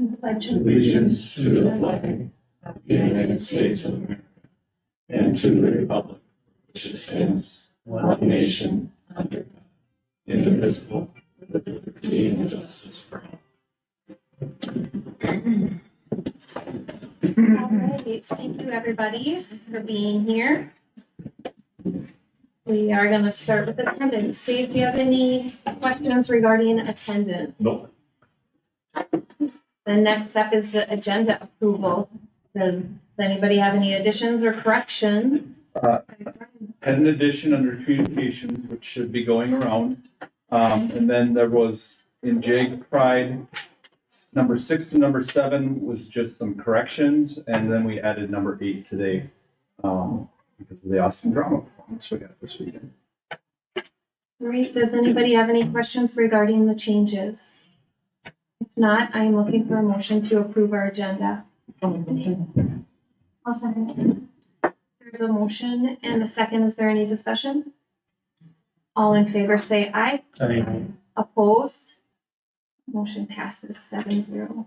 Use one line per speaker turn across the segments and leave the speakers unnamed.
pledge allegiance to the flag of the United States of America and to the republic which stands one nation under God, indivisible, with liberty and justice for all.
All right, thank you everybody for being here. We are going to start with attendance. Dave, do you have any questions regarding attendance?
No.
The next step is the agenda approval. Does anybody have any additions or corrections?
Had an addition under communications, which should be going around. And then there was in JAG Pride, number 6 and number 7 was just some corrections. And then we added number 8 today because of the awesome drama performance we got this weekend.
All right, does anybody have any questions regarding the changes? If not, I am looking for a motion to approve our agenda. I'll second it. There's a motion and a second. Is there any discussion? All in favor say aye.
Aye.
Opposed? Motion passes 7-0.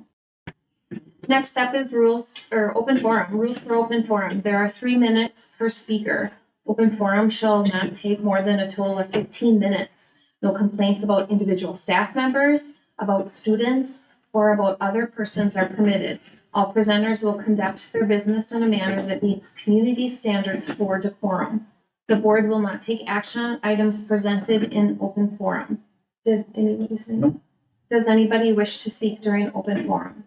Next up is rules or open forum. Rules for open forum. There are 3 minutes per speaker. Open forum shall not take more than a total of 15 minutes. No complaints about individual staff members, about students, or about other persons are permitted. All presenters will conduct their business in a manner that meets community standards for decorum. The board will not take action on items presented in open forum. Did anybody say?
Nope.
Does anybody wish to speak during open forum?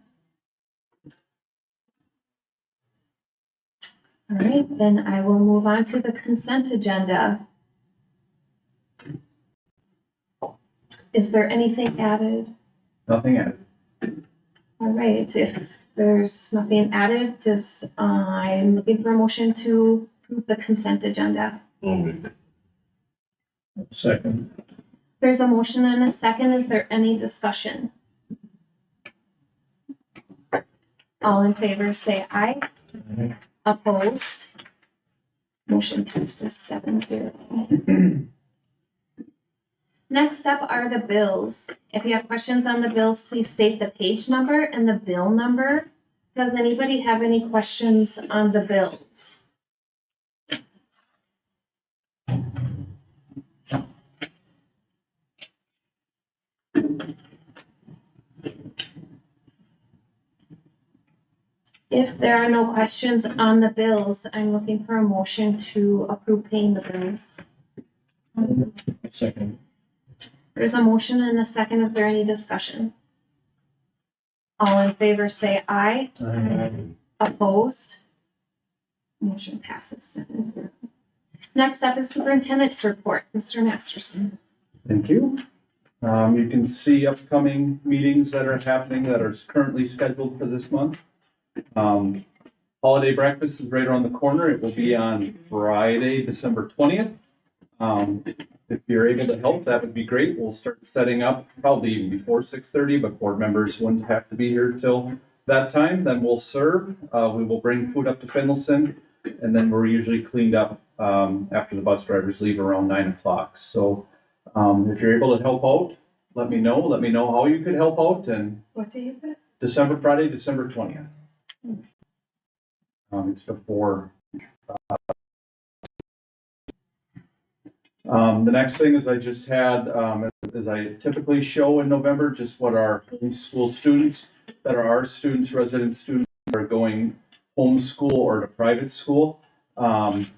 All right, then I will move on to the consent agenda. Is there anything added?
Nothing added.
All right, if there's nothing added, I'm looking for a motion to approve the consent agenda.
Second.
There's a motion and a second. Is there any discussion? All in favor say aye.
Aye.
Opposed? Motion passes 7-0. Next up are the bills. If you have questions on the bills, please state the page number and the bill number. Does anybody have any questions on the bills? If there are no questions on the bills, I'm looking for a motion to approve paying the bills.
Second.
There's a motion and a second. Is there any discussion? All in favor say aye.
Aye.
Opposed? Motion passes 7-0. Next up is superintendent's report. Mr. Masterson.
Thank you. You can see upcoming meetings that are happening that are currently scheduled for this month. Holiday breakfast is right around the corner. It will be on Friday, December 20th. If you're able to help, that would be great. We'll start setting up probably even before 6:30, but board members wouldn't have to be here till that time. Then we'll serve. We will bring food up to Finlayson, and then we're usually cleaned up after the bus drivers leave around 9 o'clock. So if you're able to help out, let me know. Let me know how you could help out. And
What day is it?
Friday, December 20th. It's before. The next thing is I just had, as I typically show in November, just what our homeschool students, that are our students, resident students, are going homeschool or to private school. Harvest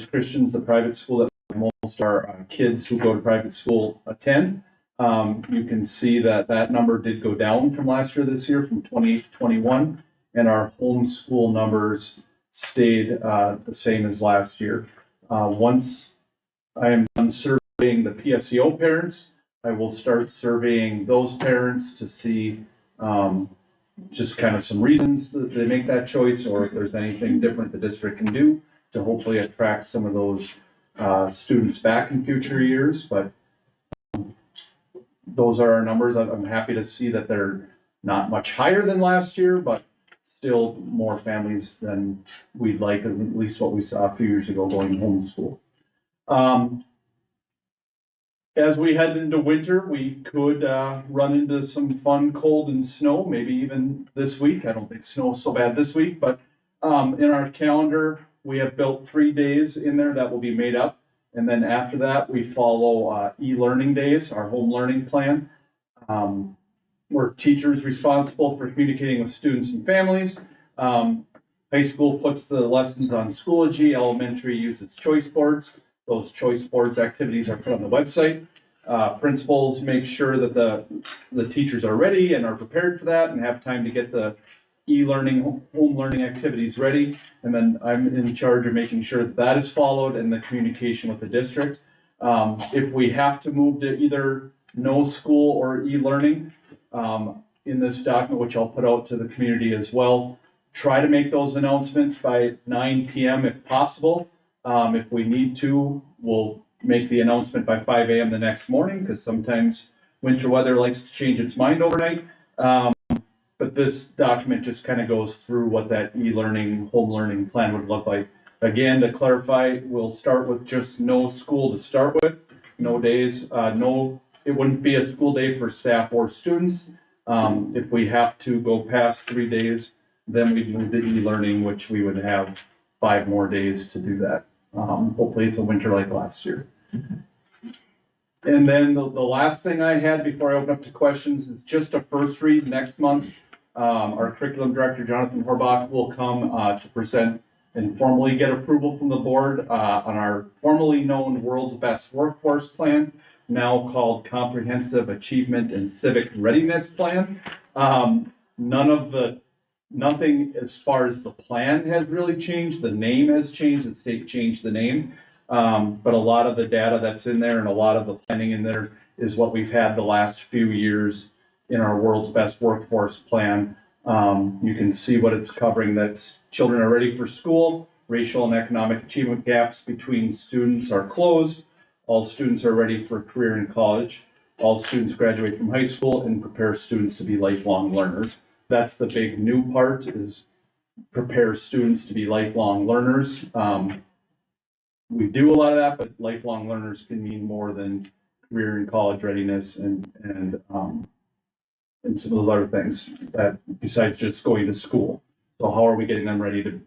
Christian's the private school that most our kids who go to private school attend. You can see that that number did go down from last year, this year, from 28 to 21, and our homeschool numbers stayed the same as last year. Once I am done surveying the PSEO parents, I will start surveying those parents to see just kind of some reasons that they make that choice, or if there's anything different the district can do to hopefully attract some of those students back in future years. But those are our numbers. I'm happy to see that they're not much higher than last year, but still more families than we'd like, at least what we saw a few years ago going homeschool. As we head into winter, we could run into some fun cold and snow, maybe even this week. I don't think snow's so bad this week, but in our calendar, we have built 3 days in there that will be made up. And then after that, we follow e-learning days, our home learning plan. We're teachers responsible for communicating with students and families. High school puts the lessons on Schoology. Elementary uses choice boards. Those choice boards activities are put on the website. Principals make sure that the teachers are ready and are prepared for that and have time to get the e-learning, home learning activities ready. And then I'm in charge of making sure that that is followed and the communication with the district. If we have to move to either no school or e-learning, in this document, which I'll put out to the community as well, try to make those announcements by 9 p.m. if possible. If we need to, we'll make the announcement by 5 a.m. the next morning, because sometimes winter weather likes to change its mind overnight. But this document just kind of goes through what that e-learning, home learning plan would look like. Again, to clarify, we'll start with just no school to start with, no days, it wouldn't be a school day for staff or students. If we have to go past 3 days, then we'd move to e-learning, which we would have 5 more days to do that. Hopefully it's a winter like last year. And then the last thing I had before I open up to questions is just a first read next month. Our curriculum director, Jonathan Horbach, will come to present and formally get approval from the board on our formerly known World's Best Workforce Plan, now called Comprehensive Achievement and Civic Readiness Plan. Nothing as far as the plan has really changed. The name has changed. The state changed the name. But a lot of the data that's in there and a lot of the planning in there is what we've had the last few years in our World's Best Workforce Plan. You can see what it's covering, that children are ready for school, racial and economic achievement gaps between students are closed, all students are ready for a career in college, all students graduate from high school, and prepare students to be lifelong learners. That's the big new part, is prepare students to be lifelong learners. We do a lot of that, but lifelong learners can mean more than career and college readiness and some of those other things that besides just going to school. So how are we getting them ready to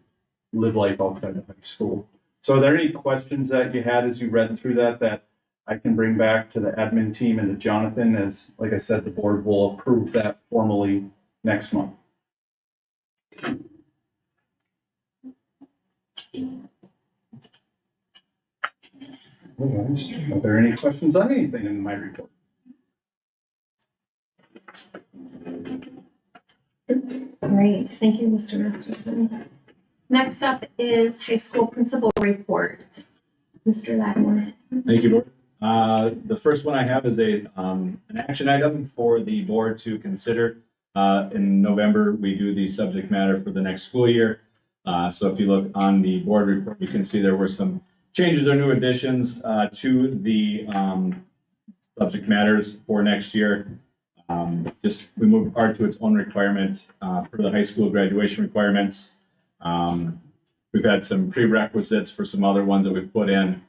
live life outside of high school? So are there any questions that you had as you read through that I can bring back to the admin team and to Jonathan, as, like I said, the board will approve that formally next month? Are there any questions on anything in my report?
Great, thank you, Mr. Masterson. Next up is high school principal report. Mr. Lattimore.
Thank you, Board. The first one I have is an action item for the board to consider. In November, we do the subject matter for the next school year. So if you look on the board report, you can see there were some changes or new additions to the subject matters for next year. We moved art to its own requirement for the high school graduation requirements. We've had some prerequisites for some other ones that we've put in.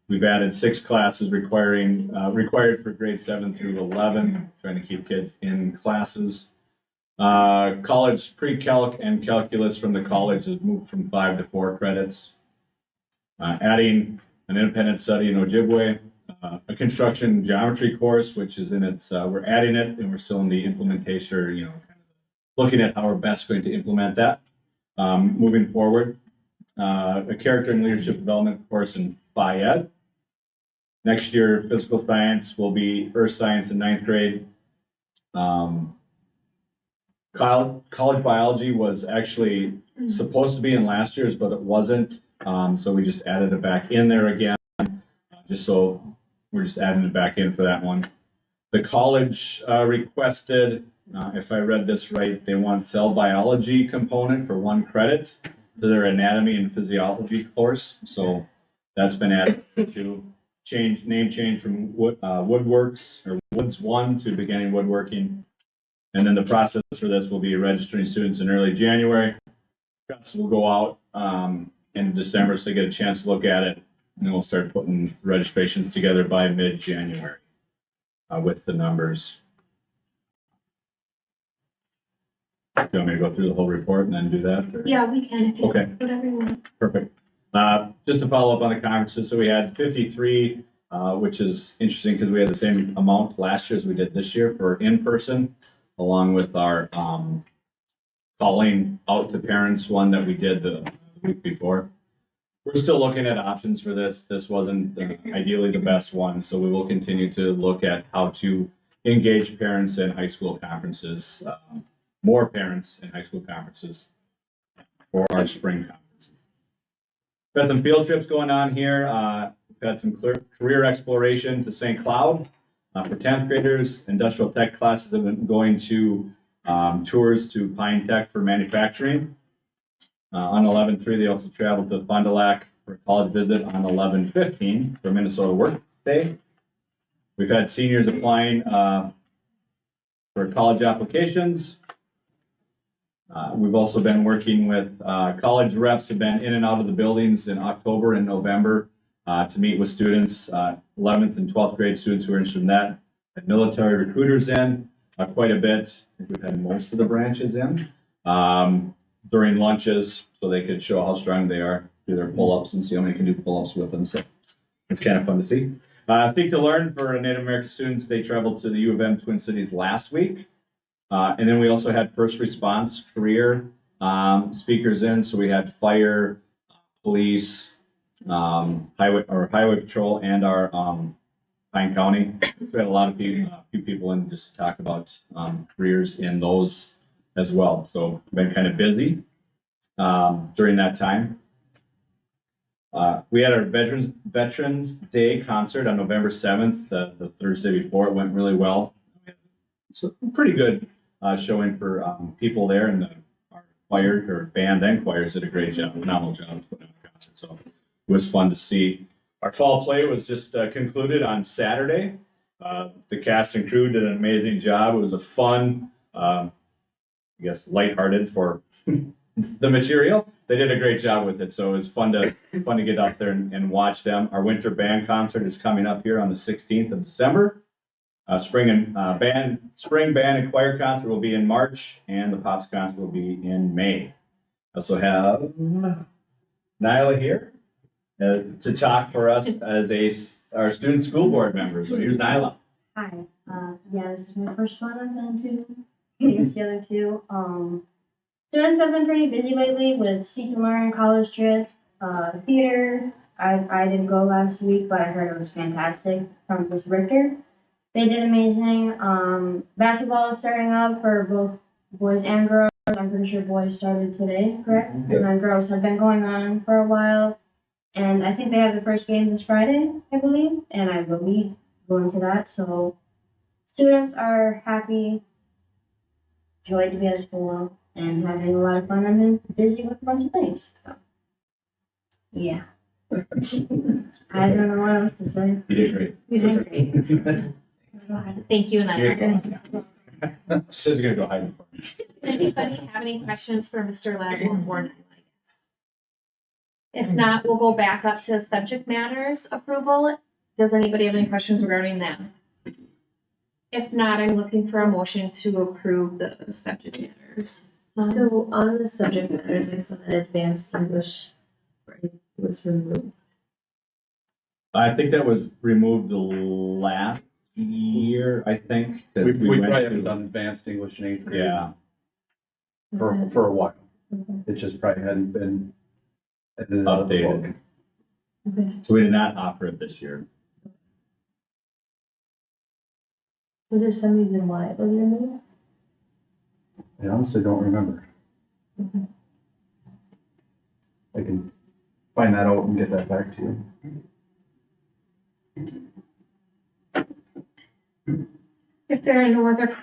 We've added 6 classes required for grade 7 through 11, trying to keep kids in classes. College pre-calc and calculus from the college has moved from 5 to 4 credits. Adding an independent study in Ojibwe, a construction geometry course, which is in its, we're adding it and we're still in the implementation, looking at how we're best going to implement that moving forward. A character and leadership development course in Phi-Ed. Next year, physical science will be earth science in 9th grade. College biology was actually supposed to be in last year's, but it wasn't. So we just added it back in there again, so we're just adding it back in for that one. The college requested, if I read this right, they want cell biology component for 1 credit to their anatomy and physiology course. So that's been added to name change from Woodworks or Woods 1 to beginning woodworking. And then the process for this will be registering students in early January. Cuts will go out in December, so they get a chance to look at it. And we'll start putting registrations together by mid-January with the numbers. Do you want me to go through the whole report and then do that? Or?
Yeah, we can.
Okay.
Whatever you want.
Perfect. Just to follow up on the conferences, so we had 53, which is interesting because we had the same amount last year as we did this year for in-person, along with our calling out to parents one that we did the week before. We're still looking at options for this. This wasn't ideally the best one, so we will continue to look at how to engage parents in high school conferences, more parents in high school conferences for our spring conferences. We've got some field trips going on here. We've got some career exploration to St. Cloud for 10th graders. Industrial tech classes have been going to tours to Pine Tech for manufacturing. On 11/3, they also traveled to Fond du Lac for a college visit on 11/15 for Minnesota Work Day. We've had seniors applying for college applications. We've also been working with college reps have been in and out of the buildings in October and November to meet with students, 11th and 12th grade students who are interested in that. Had military recruiters in quite a bit. I think we've had most of the branches in during lunches so they could show how strong they are, do their pull-ups and see how many can do pull-ups with them. So it's kind of fun to see. Speak to Learn for Native American students. They traveled to the U of M Twin Cities last week. And then we also had first response career speakers in. So we had fire, police, highway patrol, and our Pine County. So we had a lot of people, a few people in just to talk about careers in those as well. So been kind of busy during that time. We had our Veterans Day concert on November 7th, the Thursday before. It went really well. So pretty good showing for people there, and our choir or band and choirs did a great job, phenomenal job putting on a concert. So it was fun to see. Our fall play was just concluded on Saturday. The cast and crew did an amazing job. It was a fun, I guess, lighthearted for the material. They did a great job with it, so it was fun to get out there and watch them. Our winter band concert is coming up here on the 16th of December. Spring band and choir concert will be in March, and the Pops concert will be in May. I also have Nyla here to talk for us as our student school board member. So here's Nyla.
Hi. Yeah, this is my first one I've been to. I guess the other two. Students have been pretty busy lately with Seek to Learn, college trips, theater. I didn't go last week, but I heard it was fantastic from Ms. Richter. They did amazing. Basketball is starting up for both boys and girls. I'm pretty sure boys started today, correct?
Yep.
And then girls have been going on for a while. And I think they have the first game this Friday, I believe. And I will be going to that. So students are happy, joy to be at school, and having a lot of fun. I've been busy with a bunch of things. So, yeah. I don't know what else to say.
You did great.
You did great. Thank you, Nyla.
She says you're gonna go hide.
Does anybody have any questions for Mr. Ladd or Nyla? If not, we'll go back up to subject matters approval. Does anybody have any questions regarding that? If not, I'm looking for a motion to approve the subject matters.
So on the subject matters, I saw that advanced English was removed.
I think that was removed last year, I think. 'Cause
We
went
probably
to-
haven't done advanced English in 8th grade
Yeah,
for a while.
Okay.
It just probably hadn't been updated.
Okay.
so we did not offer it this year.
Was there some reason why it was removed?
I honestly don't remember.
Okay.
I can find that out and get that back to you.
If there are no other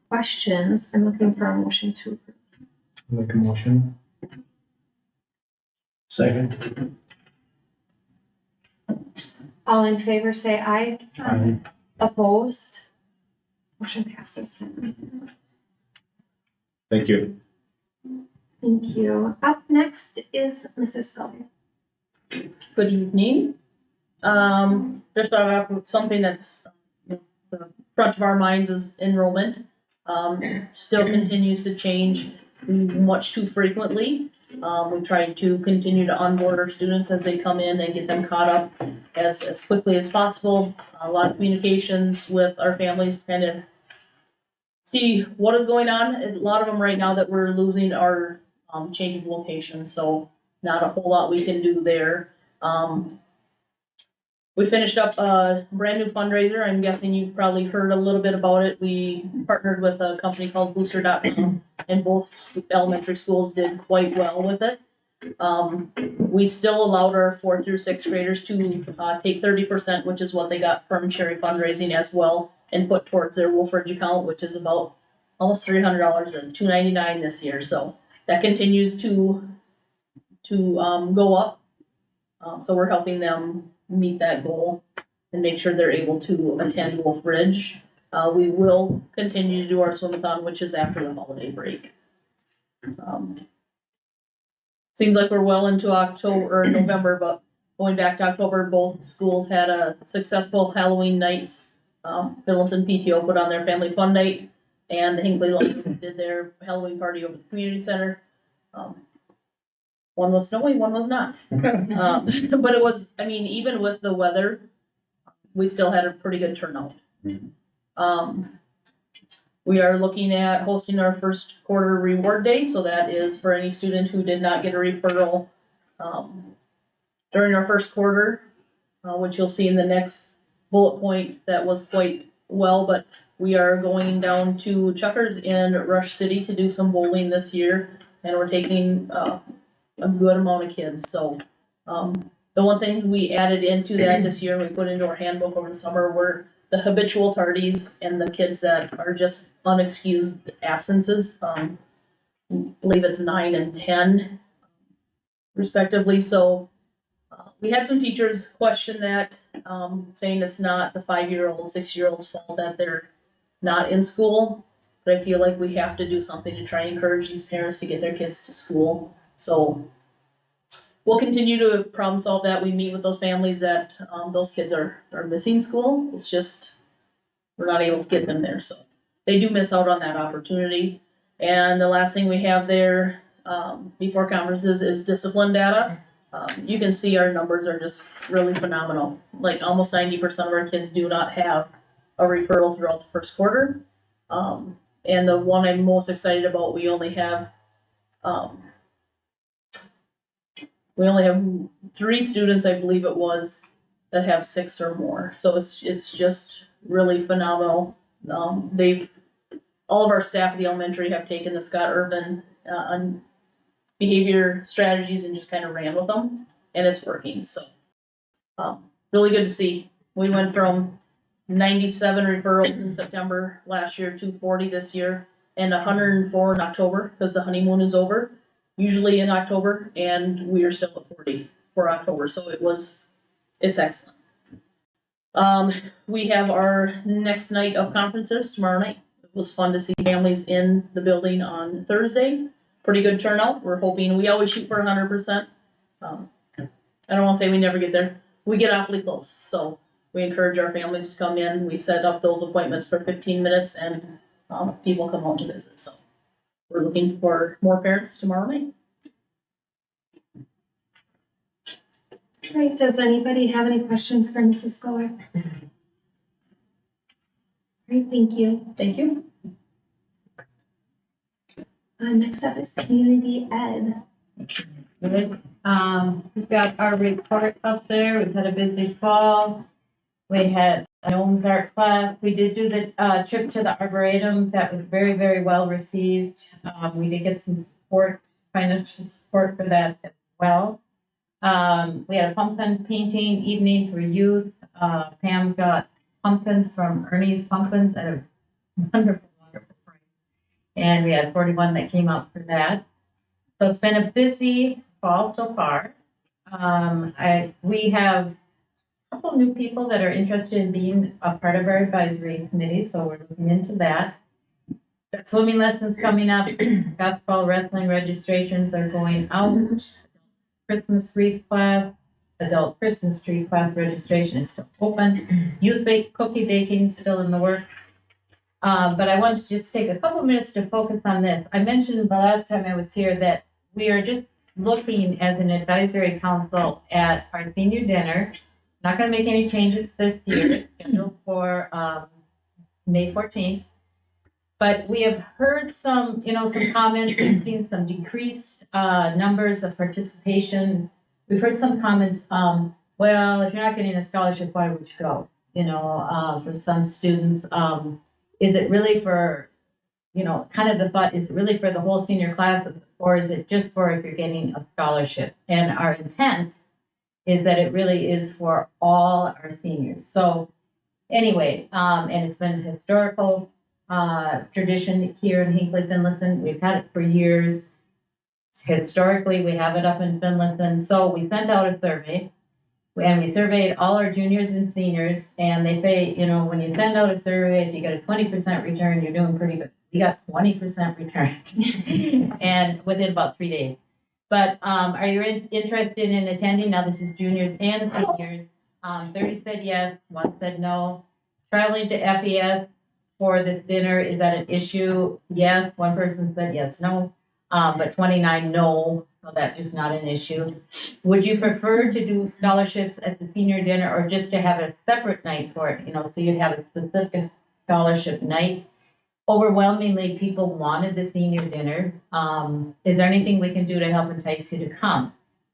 questions, I'm looking for a motion to approve.
Make a motion.
Second.
All in favor, say aye.
Aye.
Opposed? Motion passes.
Thank you.
Thank you. Up next is Mrs. Scully.
Good evening. Just start off with something that's the front of our minds is enrollment. Still continues to change much too frequently. We try to continue to onboard our students as they come in and get them caught up as quickly as possible. A lot of communications with our families to kind of see what is going on. A lot of them right now that we're losing are change of location, so not a whole lot we can do there. We finished up a brand new fundraiser. I'm guessing you've probably heard a little bit about it. We partnered with a company called Booster.com, and both elementary schools did quite well with it. We still allowed our 4th through 6th graders to take 30%, which is what they got from Cherry Fundraising as well, and put towards their Wolfridge account, which is about almost $300 and $299 this year. So that continues to go up. So we're helping them meet that goal and make sure they're able to attend Wolfridge. We will continue to do our swim-a-thon, which is after the holiday break. Seems like we're well into October or November, but going back to October, both schools had a successful Halloween nights. Finlayson PTO put on their family fun night, and the Hinckley-Finlayson did their Halloween party over at the community center. One was snowy, one was not. But it was, I mean, even with the weather, we still had a pretty good turnout. We are looking at hosting our first quarter reward day, so that is for any student who did not get a referral during our first quarter, which you'll see in the next bullet point. That was quite well, but we are going down to Chuckers in Rush City to do some bowling this year, and we're taking a good amount of kids. So the one things we added into that this year, we put into our handbook over the summer, were the habitual tardies and the kids that are just unexcused absences. I believe it's 9 and 10 respectively. So we had some teachers question that, saying it's not the 5-year-old, 6-year-old's fault that they're not in school. But I feel like we have to do something to try and encourage these parents to get their kids to school. So we'll continue to problem solve that. We meet with those families that those kids are missing school. It's just we're not able to get them there. So they do miss out on that opportunity. And the last thing we have there before conferences is discipline data. You can see our numbers are just really phenomenal. Like almost 90% of our kids do not have a referral throughout the first quarter. And the one I'm most excited about, we only have 3 students, I believe it was, that have 6 or more. So it's just really phenomenal. All of our staff at the elementary have taken the Scott Urban on behavior strategies and just kind of ran with them, and it's working. So really good to see. We went from 97 referrals in September last year to 40 this year, and 104 in October because the honeymoon is over, usually in October, and we are still at 40 for October. So it's excellent. We have our next night of conferences tomorrow night. It was fun to see families in the building on Thursday. Pretty good turnout. We're hoping, we always shoot for 100%. I don't want to say we never get there. We get awfully close. So we encourage our families to come in. We set up those appointments for 15 minutes and people come out to visit. So we're looking for more parents tomorrow night.
Great. Does anybody have any questions for Mrs. Scholar? Great, thank you.
Thank you.
Next up is community ed.
Good. We've got our report up there. We've had a busy fall. We had a Gnomes art class. We did do the trip to the Arboretum. That was very, very well received. We did get some support, financial support for that as well. We had a pumpkin painting evening for youth. Pam got pumpkins from Ernie's Pumpkins at a wonderful, wonderful price. And we had 41 that came out for that. So it's been a busy fall so far. We have a couple new people that are interested in being a part of our advisory committee, so we're looking into that. Got swimming lessons coming up. Basketball, wrestling registrations are going out. Christmas wreath class adult Christmas tree class registration is still open. Youth cookie baking still in the works. But I wanted to just take a couple minutes to focus on this. I mentioned the last time I was here that we are just looking as an advisory council at our senior dinner. Not going to make any changes this year. It's scheduled for May 14th. But we have heard some comments. We've seen some decreased numbers of participation. We've heard some comments, well, if you're not getting a scholarship, why would you go? For some students, is it really for, kind of the thought, is it really for the whole senior classes, or is it just for if you're getting a scholarship? And our intent is that it really is for all our seniors. So anyway, and it's been historical tradition here in Hinckley-Finlayson. We've had it for years. Historically, we have it up in Finlayson. So we sent out a survey, and we surveyed all our juniors and seniors, and they say, when you send out a survey, if you get a 20% return, you're doing pretty good. We got 20% returned, and within about 3 days. But are you interested in attending? Now, this is juniors and seniors. 30 said yes, 1 said no. Traveling to FES for this dinner, is that an issue? Yes, 1 person said yes, no, but 29 no, so that is not an issue. Would you prefer to do scholarships at the senior dinner or just to have a separate night for it? So you'd have a specific scholarship night. Overwhelmingly, people wanted the senior dinner. Is there anything we can do to help entice you to come?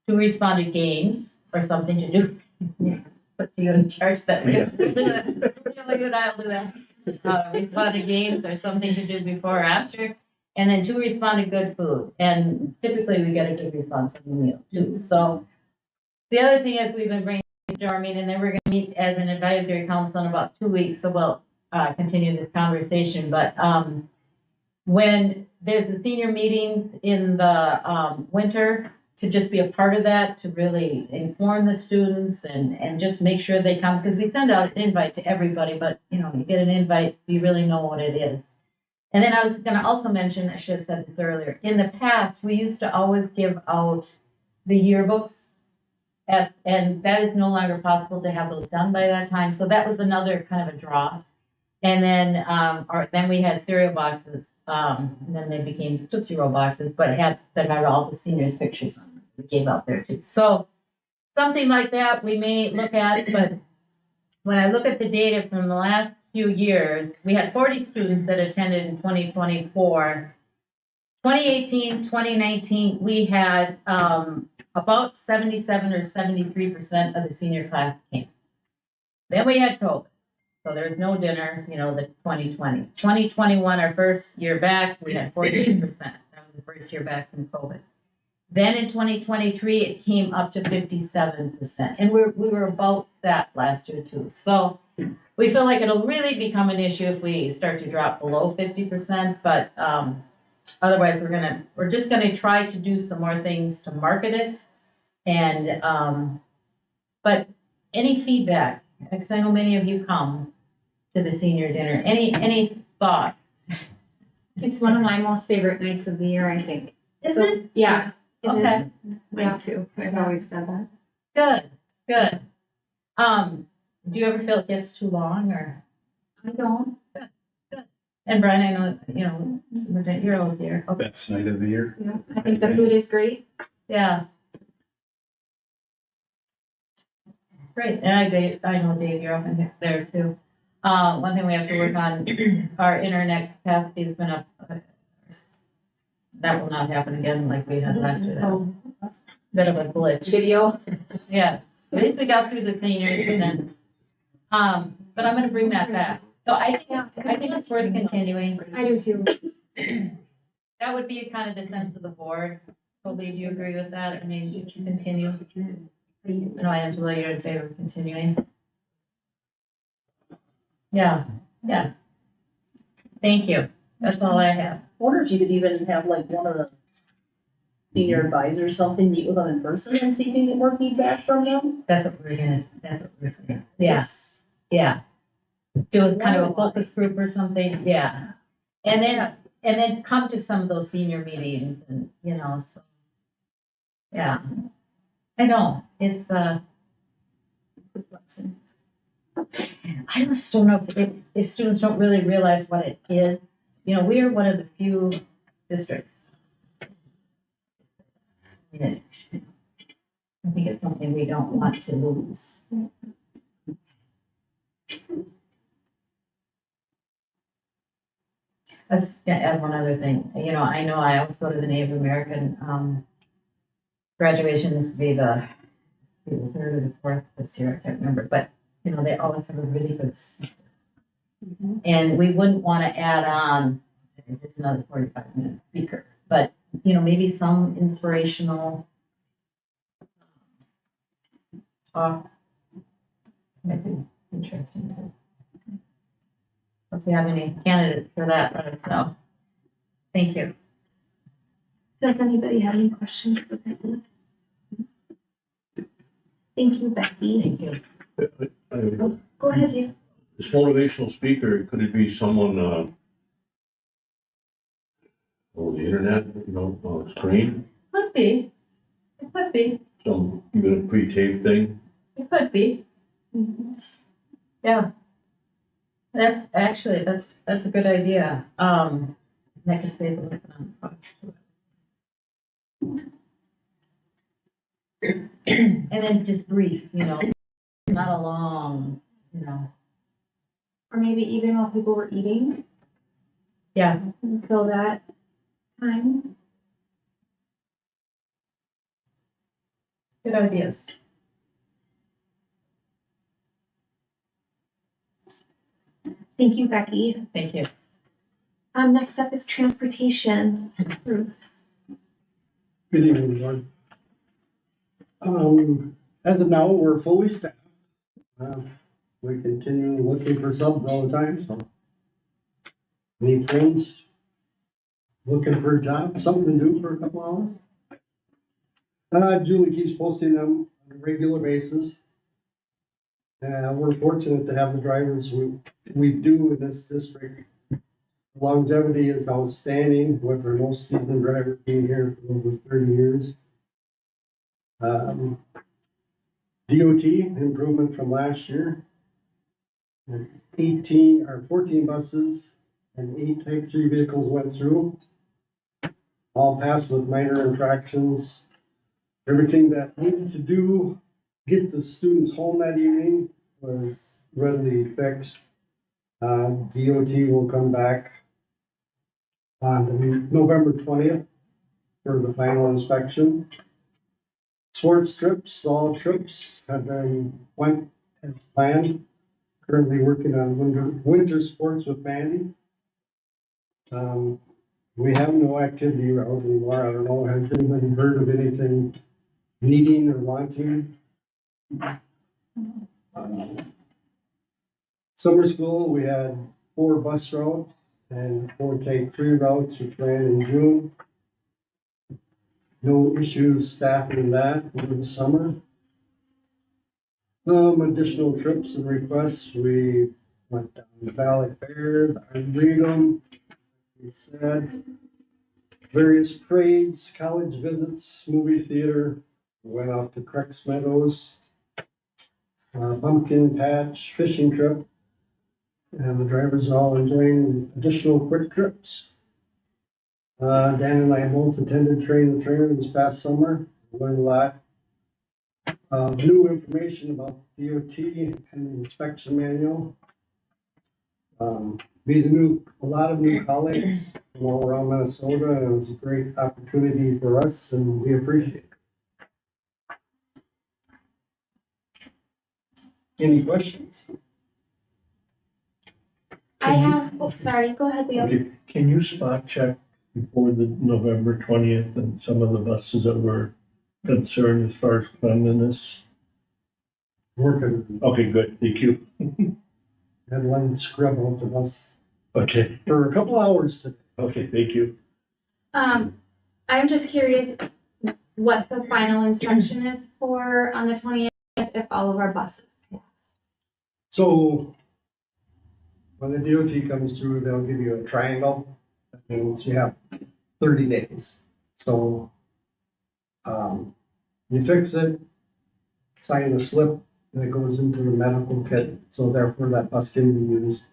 2 responded games or something to do. Put you in charge of that. I'll do that. Responded games or something to do before or after. And then 2 responded good food. And typically we get a good response from the meal too. So the other thing is we've been brainstorming, and then we're going to meet as an advisory council in about 2 weeks. So we'll continue this conversation. But when there's the senior meetings in the winter, to just be a part of that, to really inform the students and just make sure they come, because we send out an invite to everybody, but you get an invite, you really know what it is. And then I was going to also mention, I should have said this earlier, in the past, we used to always give out the yearbooks, and that is no longer possible to have those done by that time. So that was another kind of a draw. And then we had cereal boxes, and then they became Tootsie Roll boxes, but that had all the seniors' pictures on them. We gave out there too. So something like that we may look at, but when I look at the data from the last few years, we had 40 students that attended in 2024. 2018, 2019, we had about 77 or 73% of the senior class came. Then we had COVID. So there was no dinner, the 2020. 2021, our first year back, we had 48%. That was the first year back from COVID. Then in 2023, it came up to 57%. And we were about that last year too. So we feel like it'll really become an issue if we start to drop below 50%. But otherwise, we're just gonna try to do some more things to market it. And but any feedback, because I know many of you come to the senior dinner. Any thoughts?
It's one of my most favorite nights of the year, I think.
Is it?
Yeah. It
Okay.
is. Mine too. I've always said that.
Good. Do you ever feel it gets too long, or?
I don't.
Good. And Brian, I know, you're always here. Okay.
Best night of the year.
Yeah. I think the food is great.
Yeah. Great. And I know Dave, you're up in there too. One thing we have to work on, our internet capacity has been up. That will not happen again like we had last year. That was a bit of a glitch.
Video.
Yeah. At least we got through the seniors and then, but I'm gonna bring that back. So I think it's worth continuing.
I do too.
That would be kind of the sense of the board. Colby, do you agree with that? I mean, continue. I know, Angela, you're in favor of continuing. Yeah. Thank you. That's all I have.
I wonder if you could even have like one of the senior advisors or something, meet with them in person and see if you can get more feedback from them.
That's what we're saying. Yes. Yeah. Do a kind of a focus group or something. Yeah. And then come to some of those senior meetings and, so. Yeah. I know. It's
Hinckley-Finlayson.
I just don't know if students don't really realize what it is. You know, we are one of the few districts. I think it's something we don't want to lose. I was gonna add one other thing. You know I always go to the Native American graduation. This will be the third or the fourth this year. I can't remember, but you know they always have a really good speaker. And we wouldn't want to add on just another 45-minute speaker, but you know maybe some inspirational talk might be interesting too. If we have any candidates for that, let us know. Thank you.
Does anybody have any questions for Becky? Thank you, Becky.
Thank you.
Go ahead, Dave.
This motivational speaker, could it be someone, on the internet, screen,
Could be. It could be.
some, even a pre-taped thing?
It could be. Yeah. That's actually, that's a good idea. That could save a little bit on cost. And then just brief, not a long,
Or maybe even while people were eating,
yeah.
fill that time.
Good ideas.
Thank you, Becky.
Thank you.
Next up is transportation. Ruth.
Good evening, everyone. As of now, we're fully staffed. We continue looking for subs all the time, so. Any friends looking for a job, something to do for a couple hours? Julie keeps posting them on a regular basis. We're fortunate to have the drivers we do in this district. Longevity is outstanding, with our most seasoned driver being here for over 30 years. DOT improvement from last year. 14 buses and 8 Type 3 vehicles went through. All passed with minor infractions. Everything that needed to do, get the students home that evening, was readily fixed. DOT will come back on November 20th for the final inspection. Sports trips, all trips went as planned. Currently working on winter sports with Mandy. We have no activity route anymore. I don't know, has anybody heard of anything needing or wanting? Summer school, we had 4 bus routes and 4 Type 3 routes, which ran in June. No issues staffing that over the summer. Additional trips and requests, we went down to Valley Fair, the Arboretum, we said, various parades, college visits, movie theater, went off to Creeks Meadows, pumpkin patch, fishing trip, and the drivers are all enjoying additional quick trips. Dan and I both attended Train the Trainer this past summer, learned a lot. New information about DOT and the inspection manual. Made a lot of new colleagues from all around Minnesota, and it was a great opportunity for us, and we appreciate it. Any questions?
I have, sorry, go ahead, Leo.
Okay, can you spot check before the November 20th and some of the buses that were concerned as far as cleanliness?
Working,
Okay, good, thank you.
had one scrub out the bus
Okay,
for a couple hours today.
okay, thank you.
I'm just curious what the final instruction is for on the 20th, if all of our buses pass.
So when the DOT comes through, they'll give you a triangle. That means you have 30 days. So you fix it, sign the slip, and it goes into the medical kit, so therefore that bus can be used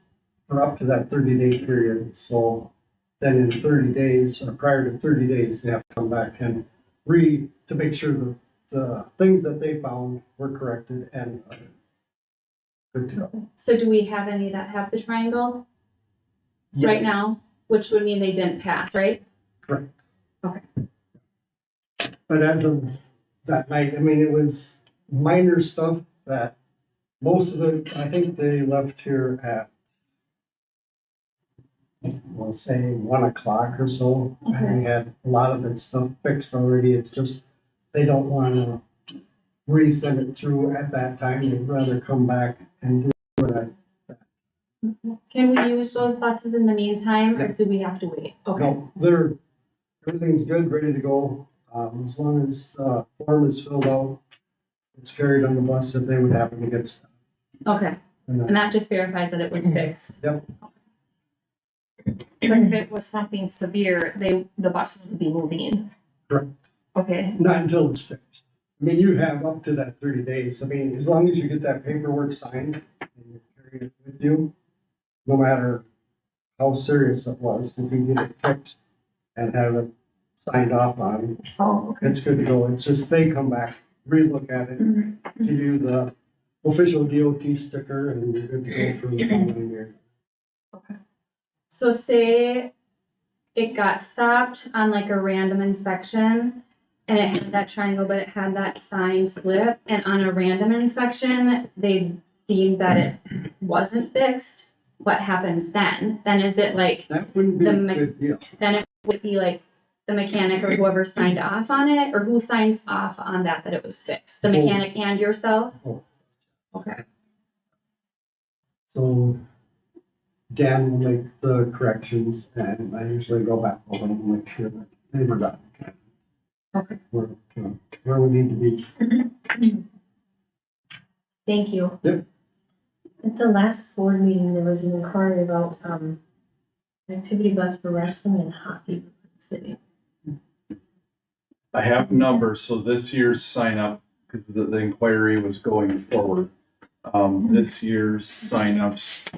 for up to that 30-day period. So then in 30 days, or prior to 30 days, they have to come back and to make sure that the things that they found were corrected and good to go.
So do we have any that have the triangle right
Yes,
now? Which would mean they didn't pass, right?
correct.
Okay.
But as of that night, I mean, it was minor stuff that most of it, I think they left here at, we'll say 1 o'clock or so. And we had a lot of that stuff fixed already. It's just, they don't want to resend it through at that time. They'd rather come back and do it.
Can we use those buses in the meantime, or
Yeah.
do we have to wait? Okay,
No, everything's good, ready to go. As long as the form is filled out, it's carried on the bus that they would happen to get stuff.
okay.
And
And
then,
that just verifies that it was fixed.
Yep.
But if it was something severe, the bus would be moving.
Correct.
Okay,
not until it's fixed. I mean, you have up to that 30 days. I mean, as long as you get that paperwork signed and you carry it with you, no matter how serious it was, if you get it fixed and have it signed off on,
oh, okay.
it's good to go. It's just they come back, relook at it,
Mhm.
give you the official DOT sticker, and you're good to go for the following year.
So say it got stopped on like a random inspection and it had that triangle, but it had that sign slip, and on a random inspection, they deemed that it wasn't fixed. What happens then? Then is it like,
That wouldn't be
The
a
me-
good deal.
then it would be like the mechanic or whoever signed off on it, or who signs off on that it was fixed? The
Both.
mechanic and yourself?
Both.
Okay.
So Dan will make the corrections, and I usually go back over and make sure that they were done.
Okay.
Where we need to be.
Thank you.
At the last board meeting, there was an inquiry about, an activity bus for wrestling and hockey for the city.
I have numbers, so this year's sign up, because the inquiry was going forward. This year's signups,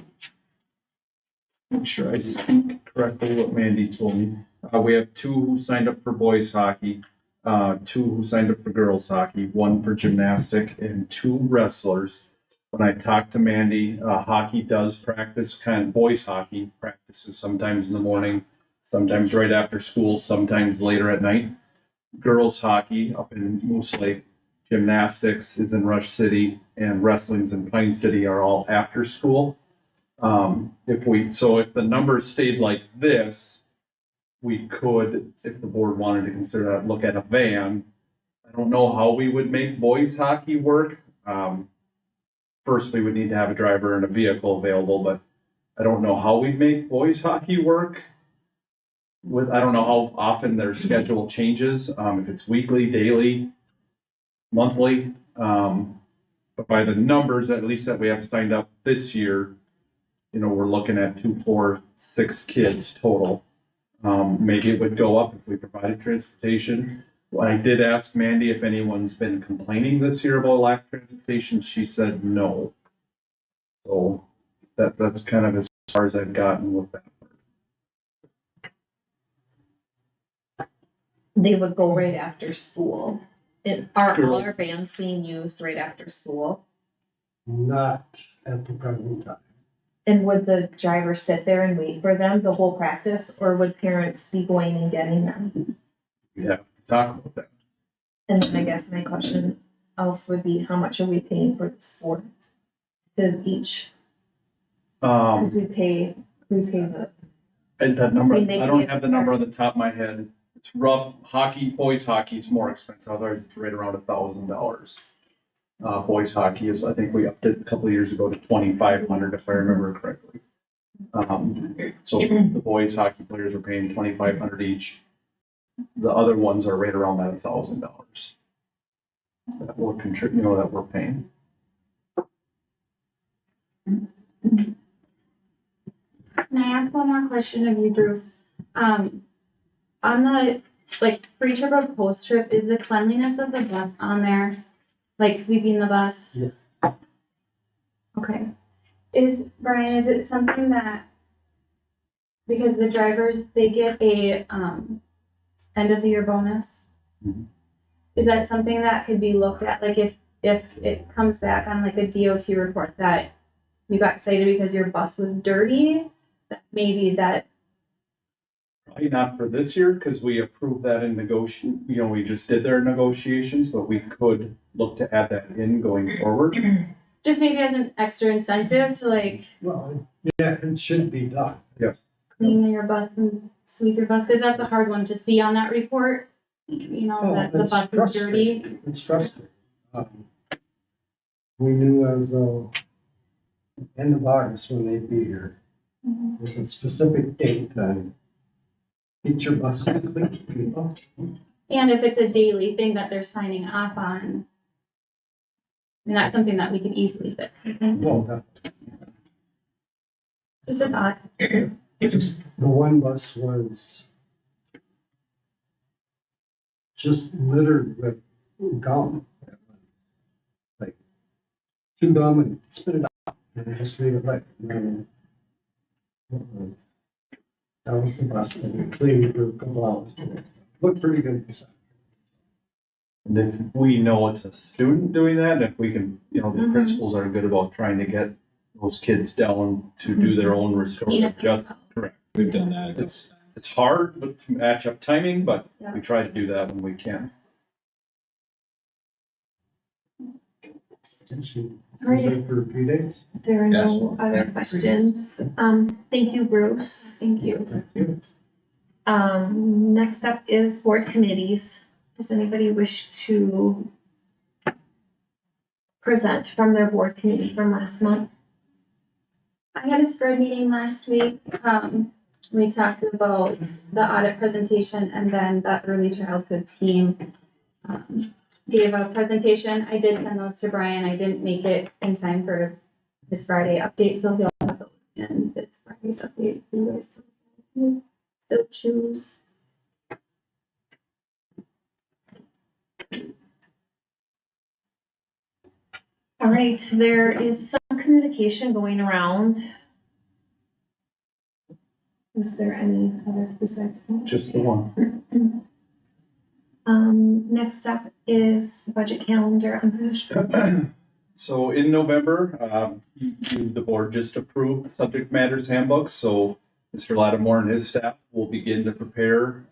make sure I speak correctly what Mandy told me. We have 2 who signed up for boys hockey, 2 who signed up for girls hockey, 1 for gymnastic, and 2 wrestlers. When I talked to Mandy, hockey does practice, boys hockey practices sometimes in the morning, sometimes right after school, sometimes later at night. Girls hockey up in Moose Lake, gymnastics is in Rush City, and wrestling's in Pine City are all after school. If the numbers stayed like this, we could, if the board wanted to consider that, look at a van. I don't know how we would make boys hockey work. First, we would need to have a driver and a vehicle available, but I don't know how we'd make boys hockey work. I don't know how often their schedule changes, if it's weekly, daily, monthly. But by the numbers, at least that we have signed up this year, we're looking at 2, 4, 6 kids total. Maybe it would go up if we provided transportation. I did ask Mandy if anyone's been complaining this year about lack of transportation. She said no. So that's kind of as far as I've gotten with that.
They would go right after school. Are all
Girls.
our vans being used right after school?
Not at the present time.
And would the driver sit there and wait for them the whole practice, or would parents be going and getting them?
We have to talk about that.
And then I guess my question else would be, how much are we paying for the sport to each? Because we pay the,
And that number,
I mean, they
I don't
pay-
have the number on the top of my head. It's rough. Boys hockey is more expensive. Otherwise, it's right around $1,000. Boys hockey is, I think we upped it a couple of years ago to 2,500 if I remember correctly. So the boys hockey players are paying 2,500 each. The other ones are right around that $1,000. That will contribute, that we're paying.
Can I ask one more question of you, Bruce? On the, pre-trip or post-trip, is the cleanliness of the bus on there? Like sweeping the bus?
Yeah.
Brian, is it something that, because the drivers, they get a, end of the year bonus?
Mhm.
Is that something that could be looked at, like if it comes back on like a DOT report that you got cited because your bus was dirty, that maybe that,
Probably not for this year, because we approved that in we just did their negotiations, but we could look to add that in going forward.
just maybe as an extra incentive to like
Well, yeah, it should be done.
clean your bus and sweep your bus, because that's a hard one to see on that report, you know,
Oh,
that the
it's
bus is dirty.
frustrating. It's frustrating. We knew as end of August when they'd be here,
Mhm.
with a specific date, then get your buses clean, you know?
And if it's a daily thing that they're signing off on, and that's something that we could easily fix, I think.
Well,
Just a thought.
the one bus was just littered with gum. Like, chew gum and spit it out, and just leave it like, that was the bus that we cleaned for a couple hours. Looked pretty good.
And if we know it's a student doing that, and if we can, the
Mhm.
principals are good about trying to get those kids down to do their own restorative justice. Correct.
We've done that.
It's hard, but to match up timing, but
Yeah.
we try to do that when we can.
And she
All right,
was there for a few days.
if there are no
Yes.
other questions, thank you, Bruce, thank you.
Thank you.
Next up is board committees. Does anybody wish to present from their board committee from last month? I had a SCRID meeting last week. We talked about the audit presentation, and then the early childhood team gave a presentation. I did send those to Brian. I didn't make it in time for his Friday update, so he'll have those in this Friday's update for you guys to so choose. All right, there is some communication going around. Is there any other besides that?
Just the one.
Next up is budget calendar unfinished.
So in November, the board just approved subject matters handbooks, so Mr. Lattimore and his staff will begin to prepare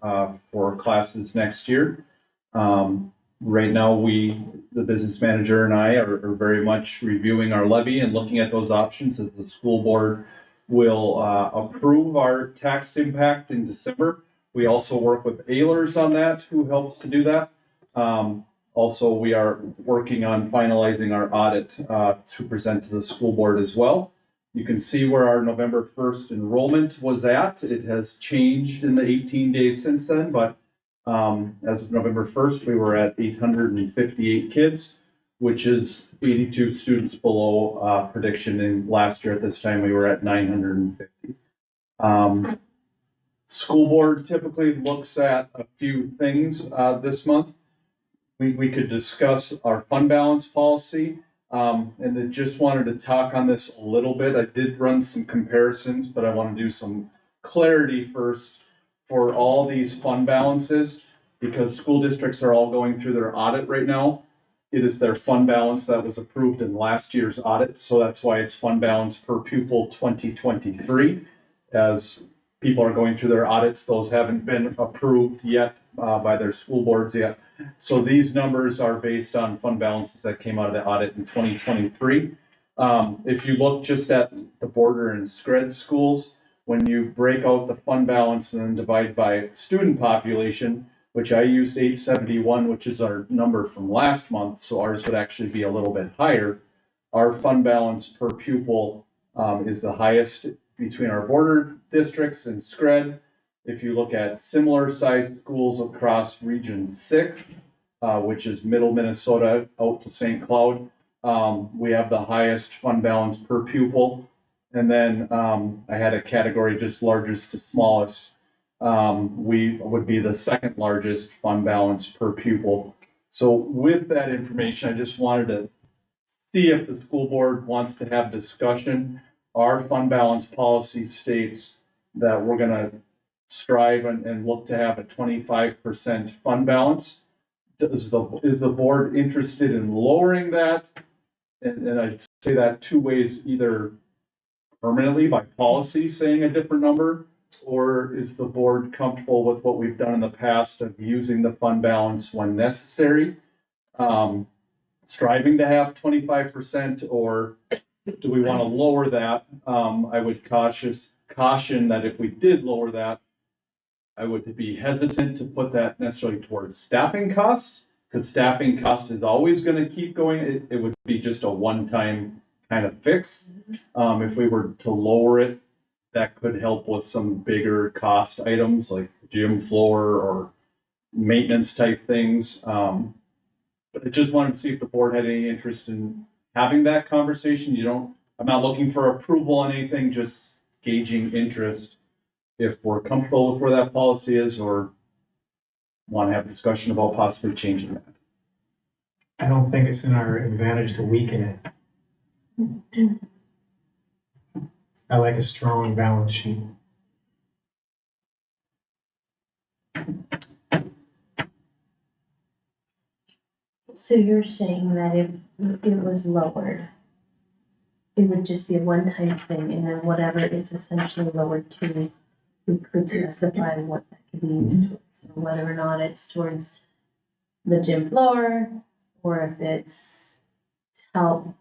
for classes next year. Right now, the business manager and I are very much reviewing our levy and looking at those options as the school board will approve our tax impact in December. We also work with Ehlers on that, who helps to do that. Also, we are working on finalizing our audit to present to the school board as well. You can see where our November 1st enrollment was at. It has changed in the 18 days since then, but as of November 1st, we were at 858 kids, which is 82 students below prediction. And last year at this time, we were at 950. School board typically looks at a few things this month. We could discuss our fund balance policy. And then just wanted to talk on this a little bit. I did run some comparisons, but I want to do some clarity first for all these fund balances, because school districts are all going through their audit right now. It is their fund balance that was approved in last year's audit, so that's why it's fund balance per pupil 2023. As people are going through their audits, those haven't been approved yet by their school boards yet. So these numbers are based on fund balances that came out of the audit in 2023. If you look just at the border and SCRED schools, when you break out the fund balance and then divide by student population, which I used 871, which is our number from last month, so ours would actually be a little bit higher. Our fund balance per pupil is the highest between our border districts and SCRED. If you look at similar sized schools across Region 6, which is middle Minnesota out to St. Cloud, we have the highest fund balance per pupil. And then I had a category just largest to smallest. We would be the second largest fund balance per pupil. So with that information, I just wanted to see if the school board wants to have discussion our fund balance policy states that we're gonna strive and look to have a 25% fund balance. Is the board interested in lowering that? And I'd say that two ways, either permanently by policy saying a different number, or is the board comfortable with what we've done in the past of using the fund balance when necessary? Striving to have 25%, or do we want to lower that? I would caution that if we did lower that, I would be hesitant to put that necessarily towards staffing cost, because staffing cost is always going to keep going. It would be just a one-time kind of fix. If we were to lower it, that could help with some bigger cost items like gym floor or maintenance type things. But I just wanted to see if the board had any interest in having that conversation. I'm not looking for approval on anything, just gauging interest. If we're comfortable with where that policy is, or want to have a discussion about possibly changing that.
I don't think it's in our advantage to weaken it. I like a strong balance sheet.
So you're saying that if it was lowered, it would just be a one-time thing, and then whatever it's essentially lowered to, we could specify what that could be used towards. So whether or not it's towards the gym floor, or if it's to help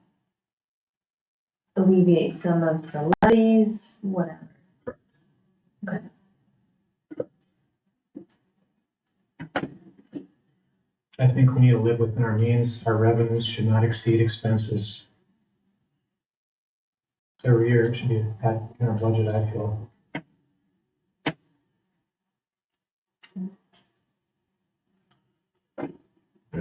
alleviate some of the levies, whatever. Okay.
I think we need to live within our means. Our revenues should not exceed expenses. Every year it should be in our budget, I feel.
I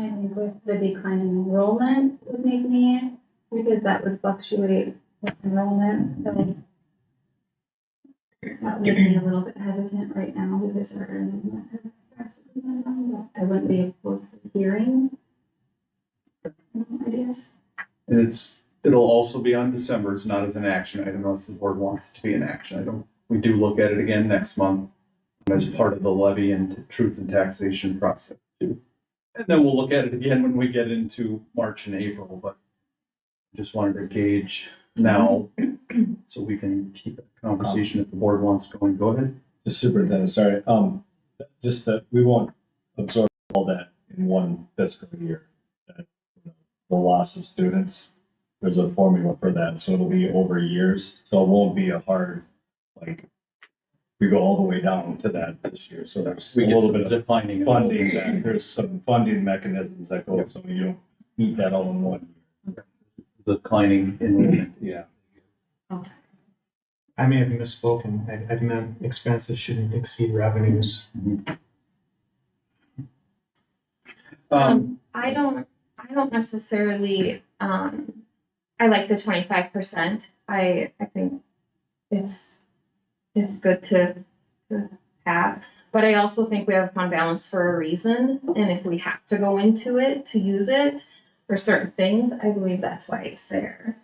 think with the decline in enrollment would make me, because that would fluctuate with enrollment, so that would make me a little bit hesitant right now because our enrollment has drastically gone down, but I wouldn't be opposed to hearing ideas.
It'll also be on December's, not as an action item, unless the board wants it to be an action item. We do look at it again next month as part of the levy and truth and taxation process too. And then we'll look at it again when we get into March and April, but just wanted to gauge now so we can keep that conversation if the board wants going. Go ahead.
The superintendent, sorry, just that we won't absorb all that in one fiscal year. The loss of students, there's a formula for that, so it'll be over years, so it won't be a hard, like, we go all the way down to that this year, so there's a little bit of
defining
funding that, there's some funding mechanisms that go, so you don't eat that all in one year.
Declining enrollment.
Yeah.
I may have misspoken. I meant expenses shouldn't exceed revenues.
I don't necessarily, I like the 25%. I think it's good to have, but I also think we have a fund balance for a reason. And if we have to go into it to use it for certain things, I believe that's why it's there.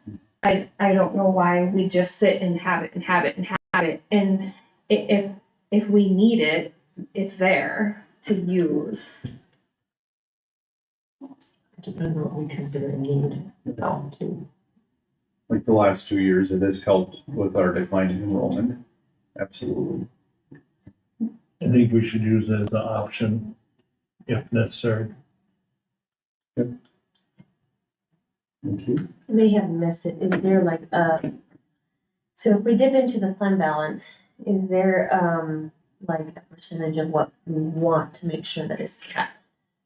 I don't know why we just sit and have it and have it and have it. And if we need it, it's there to use.
It depends on what we consider a need, too.
Like the last 2 years, it has helped with our declining enrollment. Absolutely.
I think we should use it as an option if necessary.
Thank you.
I may have missed it. Is there like so if we dip into the fund balance, is there like a percentage of what we want to make sure that it's kept?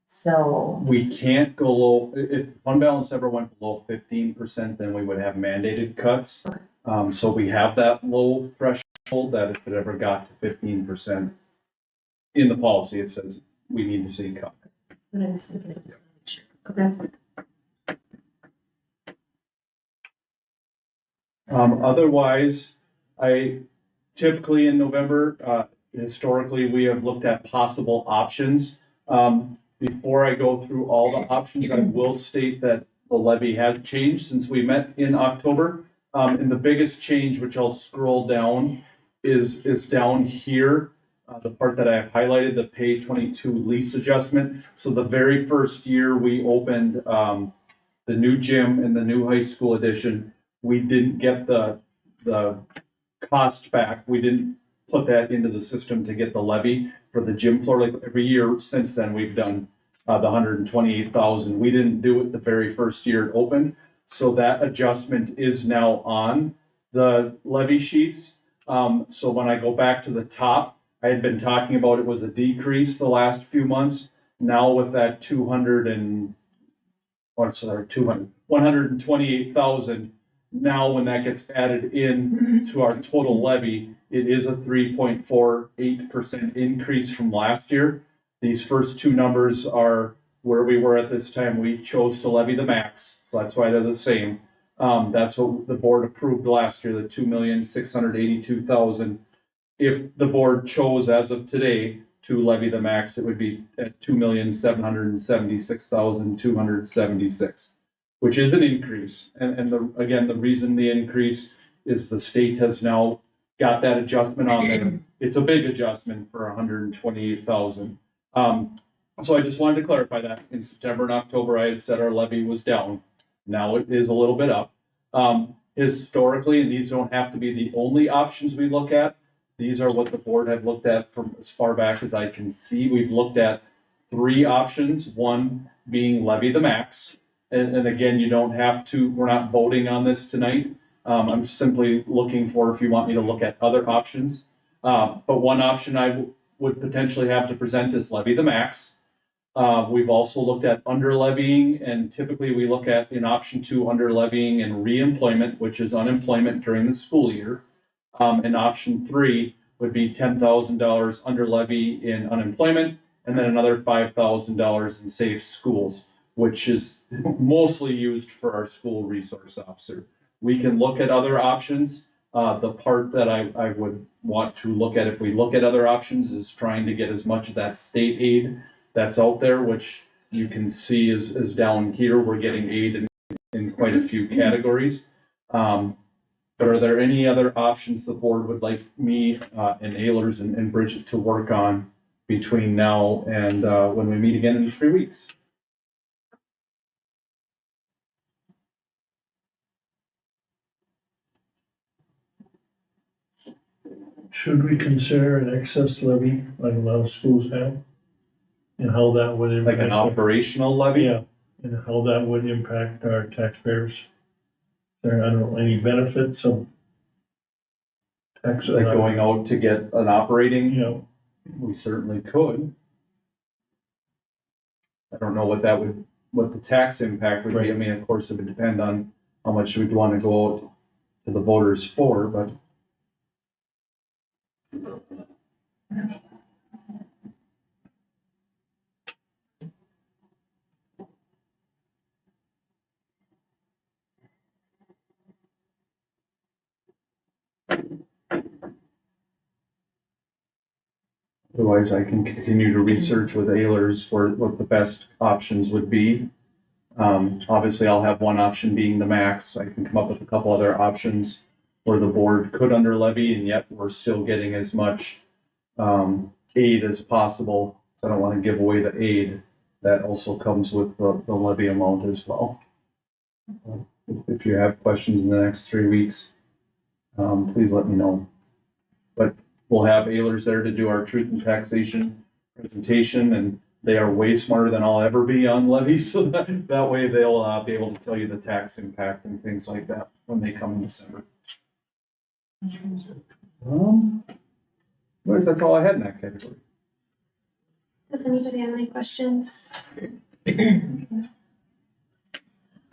So
We can't go low, if fund balance ever went below 15%, then we would have mandated cuts. So we have that low threshold that if it ever got to 15%, in the policy, it says we need to see cuts.
that's what I was thinking. Okay.
Otherwise, I typically in November, historically, we have looked at possible options. before I go through all the options, I will state that the levy has changed since we met in October. And the biggest change, which I'll scroll down, is down here. The part that I have highlighted, the pay 22 lease adjustment. So the very first year we opened, the new gym and the new high school edition, we didn't get the cost back. We didn't put that into the system to get the levy for the gym floor. Like every year since then, we've done the 128,000. We didn't do it the very first year it opened. So that adjustment is now on the levy sheets. So when I go back to the top, I had been talking about it was a decrease the last few months. Now with that 128,000. Now, when that gets added in to our total levy, it is a 3.48% increase from last year. These first two numbers are where we were at this time. We chose to levy the max, so that's why they're the same. That's what the board approved last year, the 2,682,000. If the board chose as of today to levy the max, it would be at 2,776,276. Which is an increase. And again, the reason the increase is the state has now got that adjustment on there. It's a big adjustment for 128,000. So I just wanted to clarify that. In September and October, I had said our levy was down. Now it is a little bit up. Historically, and these don't have to be the only options we look at. These are what the board had looked at from as far back as I can see. We've looked at three options, one being levy the max. And again, you don't have to, we're not voting on this tonight. I'm simply looking for if you want me to look at other options. But one option I would potentially have to present is levy the max. We've also looked at under levying, and typically we look at in option 2 under levying and reemployment, which is unemployment during the school year. And option 3 would be $10,000 under levy in unemployment, and then another $5,000 in safe schools, which is mostly used for our school resource officer. We can look at other options. The part that I would want to look at if we look at other options is trying to get as much of that state aid that's out there, which you can see is down here. We're getting aid in quite a few categories. But are there any other options the board would like me and Ehlers and Bridget to work on between now and when we meet again in 3 weeks?
Should we consider an excess levy like a lot of schools have? And how that would impact.
Like an operational levy?
Yeah, and how that would impact our taxpayers. There, I don't know, any benefits of tax.
Like going out to get an operating?
You know,
we certainly could. I don't know what the tax impact would be. I mean, of course, it would depend on how much we'd want to go out to the voters for, but. Otherwise, I can continue to research with Ehlers for what the best options would be. Obviously, I'll have one option being the max. I can come up with a couple other options where the board could under levy, and yet we're still getting as much aid as possible. So I don't want to give away the aid. That also comes with the levy amount as well. If you have questions in the next 3 weeks, please let me know. But we'll have Ehlers there to do our truth and taxation presentation, and they are way smarter than I'll ever be on levies. So that way they'll be able to tell you the tax impact and things like that when they come in December. Anyways, that's all I had in that category.
Does anybody have any questions?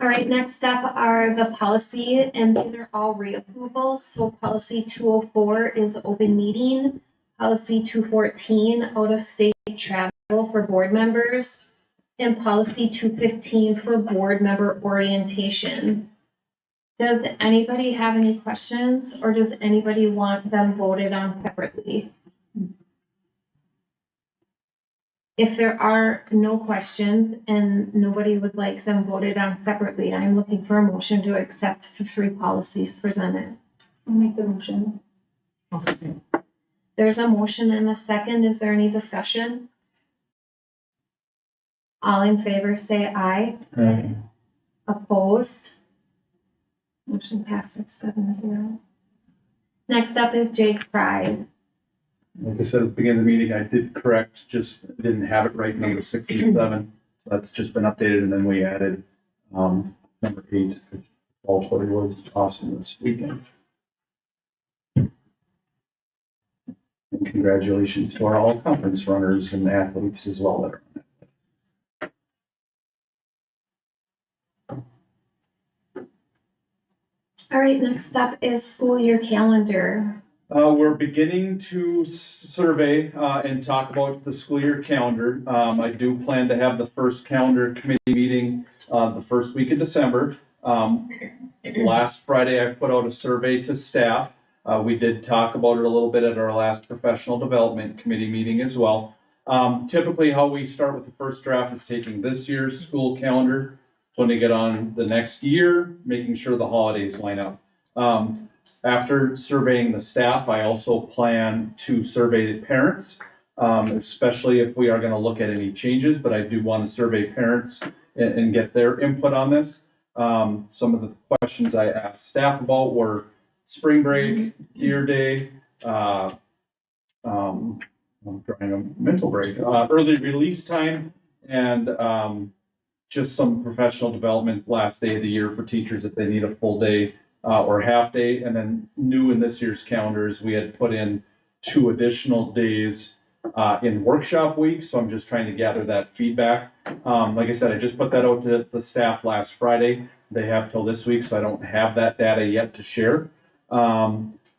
All right, next up are the policy, and these are all reapprovals. So policy 204 is open meeting. Policy 214, out of state travel for board members. And policy 215 for board member orientation. Does anybody have any questions, or does anybody want them voted on separately? If there are no questions and nobody would like them voted on separately, I'm looking for a motion to accept the three policies presented.
I'll make the motion.
There's a motion and a second. Is there any discussion? All in favor say aye. Opposed? Motion passes 7-0. Next up is Jake Pride.
Like I said at the beginning of the meeting, I did correct, just didn't have it right, number 67. So that's just been updated, and then we added number 8. All totally was awesome this weekend. And congratulations to our all conference runners and athletes as well that are on that.
All right, next up is school year calendar.
We're beginning to survey and talk about the school year calendar. I do plan to have the first calendar committee meeting the first week of December. Last Friday, I put out a survey to staff. We did talk about it a little bit at our last professional development committee meeting as well. Typically, how we start with the first draft is taking this year's school calendar, putting it on the next year, making sure the holidays line up. After surveying the staff, I also plan to survey the parents, especially if we are going to look at any changes, but I do want to survey parents and get their input on this. Some of the questions I asked staff about were spring break, Deer Day, I'm trying a mental break, early release time, and just some professional development last day of the year for teachers if they need a full day or half day. And then new in this year's calendars, we had put in 2 additional days in workshop week. So I'm just trying to gather that feedback. Like I said, I just put that out to the staff last Friday. They have till this week, so I don't have that data yet to share.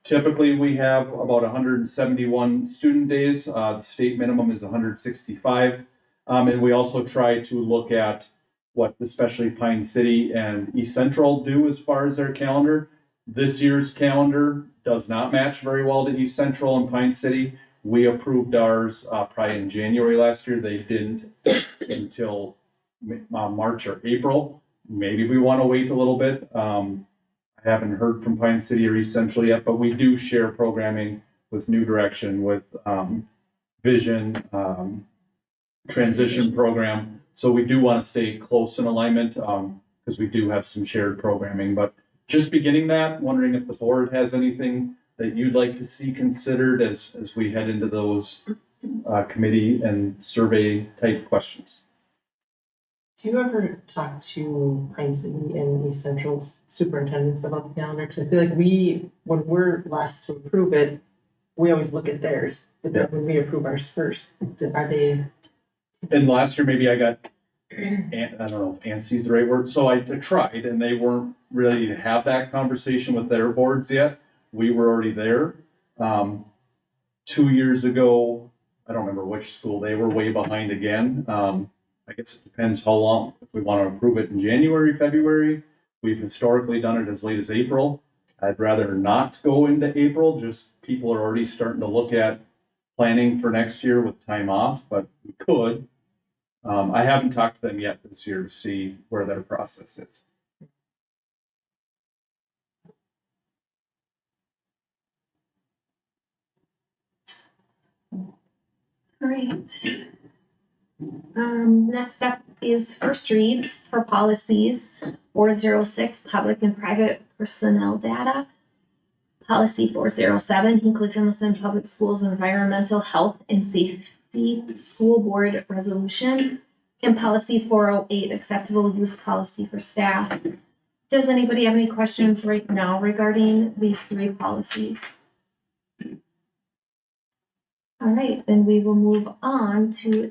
Typically, we have about 171 student days. The state minimum is 165. And we also try to look at what especially Pine City and East Central do as far as their calendar. This year's calendar does not match very well to East Central and Pine City. We approved ours probably in January last year. They didn't until March or April. Maybe we want to wait a little bit. I haven't heard from Pine City or East Central yet, but we do share programming with New Direction, with Vision, transition program. So we do want to stay close in alignment because we do have some shared programming. But just beginning that, wondering if the board has anything that you'd like to see considered as we head into those committee and survey type questions.
Do you ever talk to Pine City and East Central superintendents about the calendar? Because I feel like when we're last to approve it, we always look at theirs, but then when we approve ours first, are they?
And last year, maybe I got, I don't know if antsy the right word. So I tried and they weren't ready to have that conversation with their boards yet. We were already there. 2 years ago, I don't remember which school, they were way behind again. I guess it depends how long, if we want to approve it in January, February. We've historically done it as late as April. I'd rather not go into April, just people are already starting to look at planning for next year with time off, but we could. I haven't talked to them yet this year to see where their process is.
All right. Next up is first reads for policies 406, public and private personnel data. Policy 407, Hinckley-Finlayson Public Schools Environmental Health and Safety School Board Resolution. And policy 408, acceptable use policy for staff. Does anybody have any questions right now regarding these 3 policies? All right, then we will move on to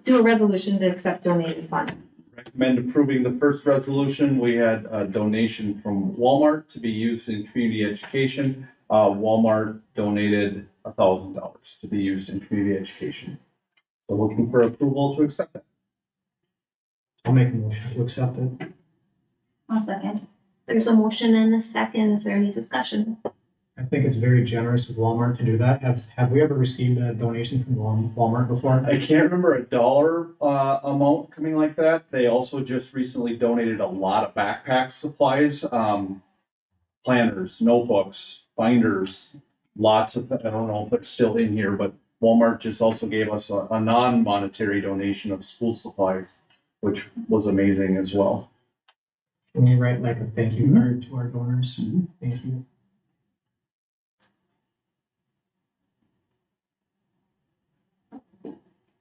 do a resolution to accept donated funds.
Recommend approving the first resolution. We had a donation from Walmart to be used in community education. Walmart donated $1,000 to be used in community education. So looking for approval to accept that.
I'll make a motion to accept it.
I'll second.
There's a motion and a second. Is there any discussion?
I think it's very generous of Walmart to do that. Have we ever received a donation from Walmart before?
I can't remember a dollar amount coming like that. They also just recently donated a lot of backpack supplies, planners, notebooks, binders, lots of, I don't know if they're still in here, but Walmart just also gave us a non-monetary donation of school supplies, which was amazing as well.
Can we write like a thank you card to our donors? Thank you.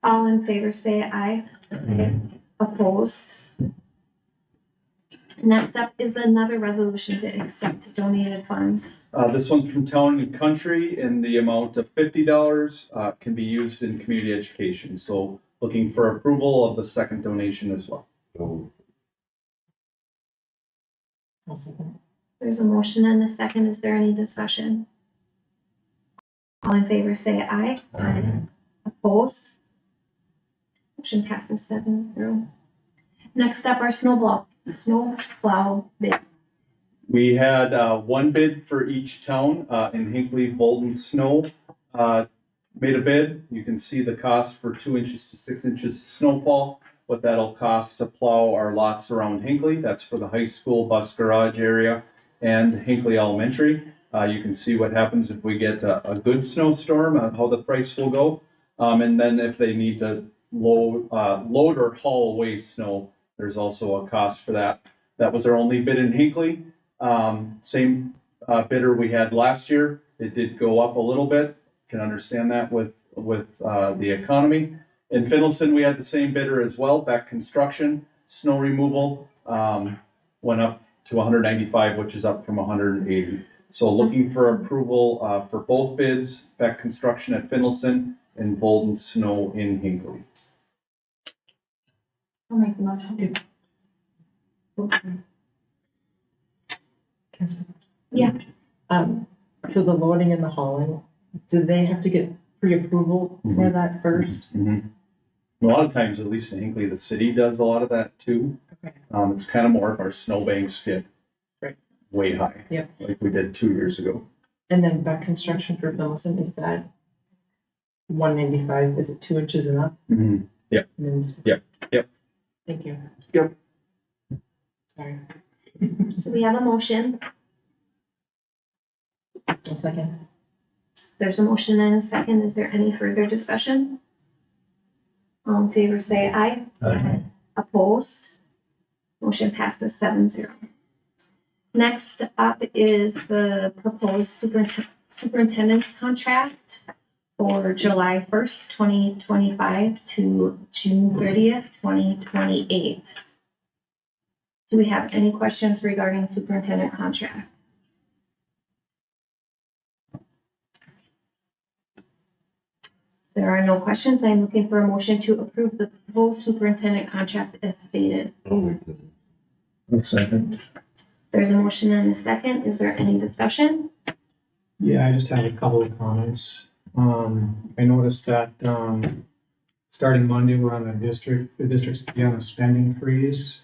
All in favor say aye. Opposed? Next up is another resolution to accept donated funds.
This one's from Town and Country in the amount of $50, can be used in community education. So looking for approval of the second donation as well.
I'll second.
There's a motion and a second. Is there any discussion? All in favor say aye. Opposed? Motion passes 7-0. Next up are snow plow bid.
We had one bid for each town in Hinckley, Bolton, Snow. Made a bid. You can see the cost for 2 inches to 6 inches snowfall, what that'll cost to plow our lots around Hinckley. That's for the high school bus garage area and Hinckley Elementary. You can see what happens if we get a good snowstorm, how the price will go. And then if they need to load or haul away snow, there's also a cost for that. That was our only bid in Hinckley. Same bidder we had last year. It did go up a little bit. Can understand that with the economy. In Finlayson, we had the same bidder as well. Beck Construction, snow removal, went up to 195, which is up from 180. So looking for approval for both bids, Beck Construction at Finlayson and Bolton Snow in Hinckley.
I'll make the motion.
Yeah.
So the loading and the hauling, do they have to get pre-approval for that first?
A lot of times, at least in Hinckley, the city does a lot of that too.
Okay.
It's kind of more if our snowbanks get
Right.
way high.
Yep.
Like we did 2 years ago.
And then back construction for Finlayson, is that 195? Is it 2 inches and up?
Yep.
And then-
Yep.
Thank you.
Yep.
Sorry.
So we have a motion.
A second.
There's a motion and a second. Is there any further discussion? All in favor say aye. Opposed? Motion passes 7-0. Next up is the proposed superintendent's contract for July 1st, 2025 to June 30th, 2028. Do we have any questions regarding superintendent contract? There are no questions. I'm looking for a motion to approve the proposed superintendent contract as stated.
A second.
There's a motion and a second. Is there any discussion?
Yeah, I just have a couple of comments. I noticed that, starting Monday, we're on the district's be on a spending freeze.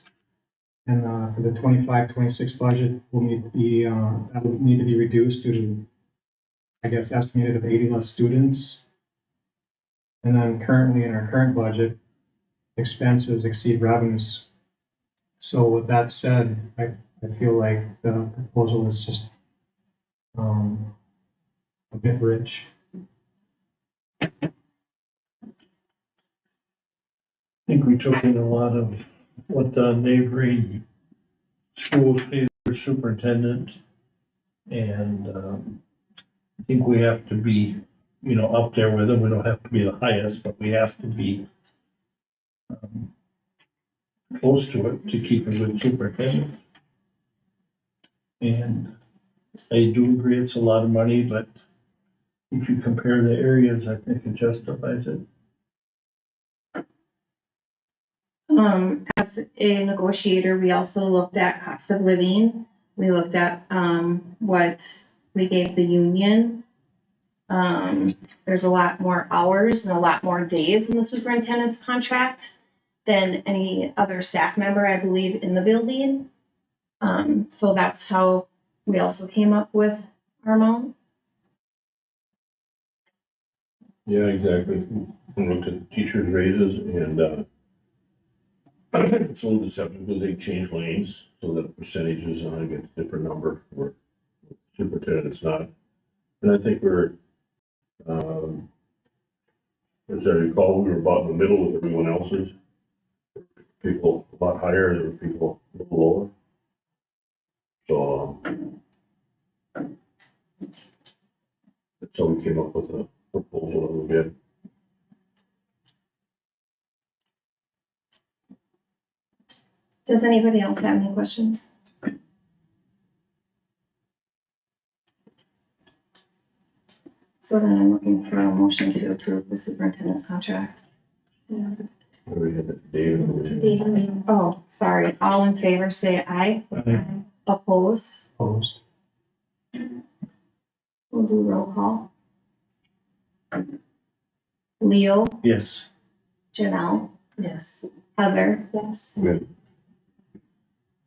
And, for the 25-26 budget, will need to be, that will need to be reduced due to, I guess, estimated of 80 less students. And then currently in our current budget, expenses exceed revenues. So with that said, I feel like the proposal is just, a bit rich.
I think we took in a lot of what the neighboring schools pay their superintendent. And, I think we have to be, up there with them. We don't have to be the highest, but we have to be close to it to keep a good superintendent. And I do agree it's a lot of money, but if you compare the areas, I think it justifies it.
As a negotiator, we also looked at cost of living. We looked at, what we gave the union. There's a lot more hours and a lot more days in the superintendent's contract than any other staff member, I believe, in the building. So that's how we also came up with our amount.
Yeah, exactly. We looked at teachers' raises and, it's a little deceptive because they change lanes so that percentages get a different number where superintendent's not. And I think we're, as I recall, we were about in the middle with everyone else's. People a lot higher, there were people a little lower. So, that's how we came up with a proposal that we did.
Does anybody else have any questions? So then I'm looking for a motion to approve the superintendent's contract.
We had that David.
Oh, sorry. All in favor, say aye. Opposed?
Opposed.
We'll do roll call. Leo,
Yes.
Janelle,
Yes.
Heather,
Yes.
Good.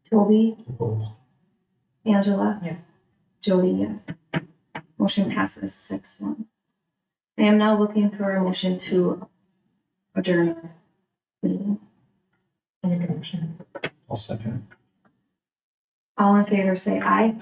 Toby,
Opposed.
Angela.
Yes.
Jody, yes. Motion passes 6-1. I am now looking for a motion to adjourn our meeting.
Make a motion.
I'll second.
All in favor, say aye.